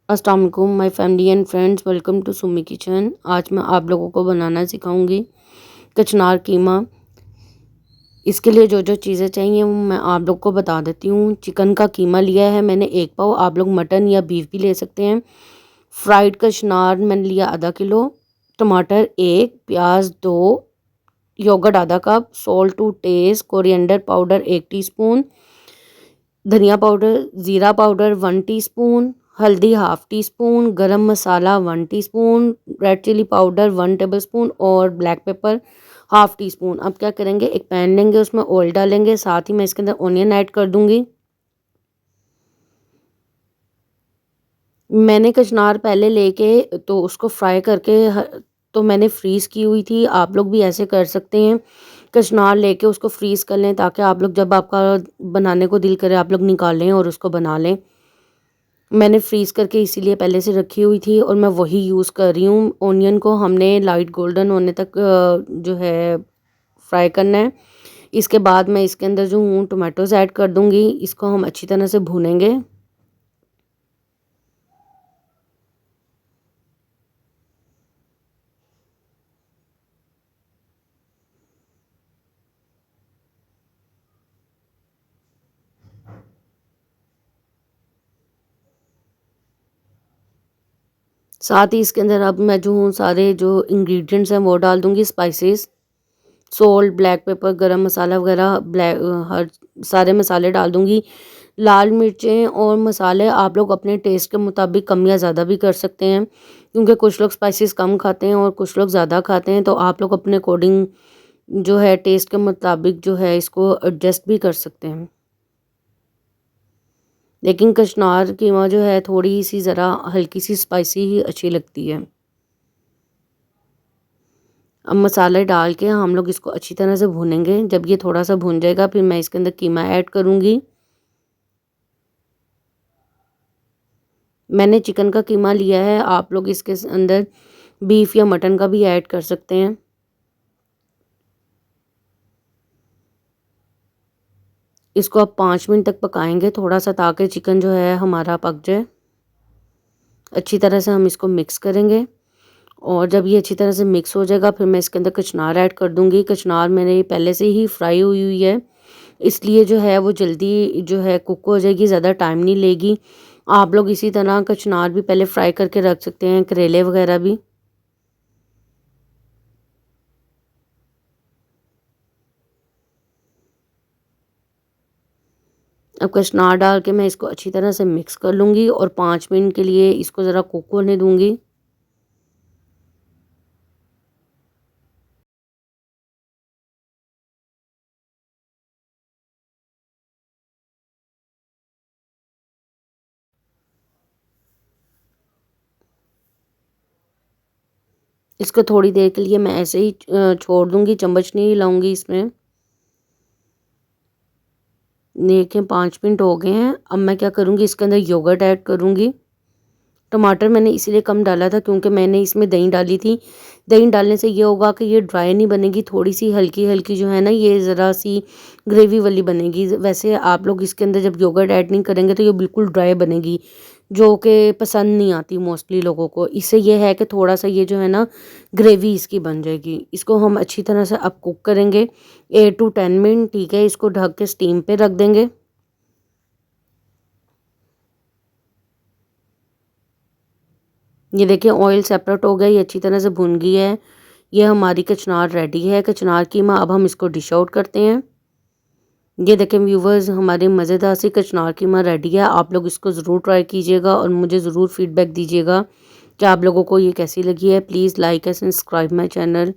अस्सलाम वालेकुम my family and friends, welcome to Sumi kitchen. आज मैं आप लोगों को बनाना सिखाऊंगी कचनार कीमा। इसके लिए जो जो चीज़ें चाहिए वो मैं आप लोग को बता देती हूँ। चिकन का कीमा लिया है मैंने 1 पाव, आप लोग मटन या बीफ भी ले सकते हैं। फ्राइड कचनार मैंने लिया आधा किलो, टमाटर 1, प्याज 2, योगर्ट आधा cup, salt to taste, coriander powder 1 teaspoon, धनिया पाउडर, ज़ीरा पाउडर 1 टीस्पून, हल्दी half teaspoon, garam masala 1 teaspoon, red chilli powder 1 tablespoon और ब्लैक पेपर हाफ़ टीस्पून। अब क्या करेंगे, एक पैन लेंगे, उसमें ऑयल डालेंगे, साथ ही मैं इसके अंदर ऑनियन ऐड कर दूंगी। मैंने कचनार पहले लेके तो उसको फ्राई करके तो मैंने फ्रीज़ की हुई थी। आप लोग भी ऐसे कर सकते हैं, कचनार लेके उसको फ्रीज़ कर लें ताकि आप लोग जब आपका बनाने को दिल करे आप लोग निकालें और उसको बना लें। मैंने फ्रीज़ करके इसीलिए पहले से रखी हुई थी और मैं वही यूज़ कर रही हूँ। ऑनियन को हमने लाइट गोल्डन होने तक जो है फ्राई करना है। इसके बाद मैं इसके अंदर जो हूँ टोमेटोज़ ऐड कर दूँगी। इसको हम अच्छी तरह से भूनेंगे। साथ ही इसके अंदर अब मैं जो हूँ सारे जो इंग्रेडिएंट्स हैं वो डाल दूँगी। स्पाइसेस, सॉल्ट, ब्लैक पेपर, गरम मसाला वगैरह, हर सारे मसाले डाल दूँगी। लाल मिर्चें और मसाले आप लोग अपने टेस्ट के मुताबिक कम या ज़्यादा भी कर सकते हैं, क्योंकि कुछ लोग स्पाइसेस कम खाते हैं और कुछ लोग ज़्यादा खाते हैं, तो आप लोग अपने अकॉर्डिंग जो है टेस्ट के मुताबिक जो है इसको एडजस्ट भी कर सकते हैं। लेकिन कचनार कीमा जो है थोड़ी सी ज़रा हल्की सी स्पाइसी ही अच्छी लगती है। अब मसाले डाल के हम लोग इसको अच्छी तरह से भूनेंगे। जब ये थोड़ा सा भून जाएगा फिर मैं इसके अंदर कीमा ऐड करूँगी। मैंने चिकन का कीमा लिया है, आप लोग इसके अंदर बीफ या मटन का भी ऐड कर सकते हैं। इसको अब 5 मिनट तक पकाएंगे थोड़ा सा, ताकि चिकन जो है हमारा पक जाए। अच्छी तरह से हम इसको मिक्स करेंगे और जब ये अच्छी तरह से मिक्स हो जाएगा फिर मैं इसके अंदर कचनार ऐड कर दूंगी। कचनार मैंने पहले से ही फ्राई हुई हुई है, इसलिए जो है वो जल्दी जो है कुक हो जाएगी, ज़्यादा टाइम नहीं लेगी। आप लोग इसी तरह कचनार भी पहले फ्राई करके रख सकते हैं, करेले वगैरह भी। अब कचनार डाल के मैं इसको अच्छी तरह से मिक्स कर लूँगी और 5 मिनट के लिए इसको ज़रा कुक होने दूँगी। इसको थोड़ी देर के लिए मैं ऐसे ही छोड़ दूँगी, चम्मच नहीं हिलाऊँगी इसमें। देखें 5 मिनट हो गए हैं। अब मैं क्या करूँगी, इसके अंदर योगर्ट ऐड करूँगी। टमाटर मैंने इसीलिए कम डाला था क्योंकि मैंने इसमें दही डाली थी। दही डालने से ये होगा कि ये ड्राई नहीं बनेगी, थोड़ी सी हल्की हल्की जो है ना ये ज़रा सी ग्रेवी वाली बनेगी। वैसे आप लोग इसके अंदर जब योगर्ट ऐड नहीं करेंगे तो ये बिल्कुल ड्राई बनेगी, जो कि पसंद नहीं आती मोस्टली लोगों को। इससे ये है कि थोड़ा सा ये जो है ना ग्रेवी इसकी बन जाएगी। इसको हम अच्छी तरह से अब कुक करेंगे 8 to 10 मिनट। ठीक है, इसको ढक के स्टीम पे रख देंगे। ये देखिए ऑयल सेपरेट हो गया, ये अच्छी तरह से भुन गई है। ये हमारी कचनार रेडी है, कचनार कीमा। अब हम इसको डिश आउट करते हैं। ये देखें व्यूवर्स, हमारी मज़ेदार सी कचनार कीमा रेडी है। आप लोग इसको ज़रूर ट्राई कीजिएगा और मुझे ज़रूर फीडबैक दीजिएगा कि आप लोगों को ये कैसी लगी है। Please like and subscribe my channel.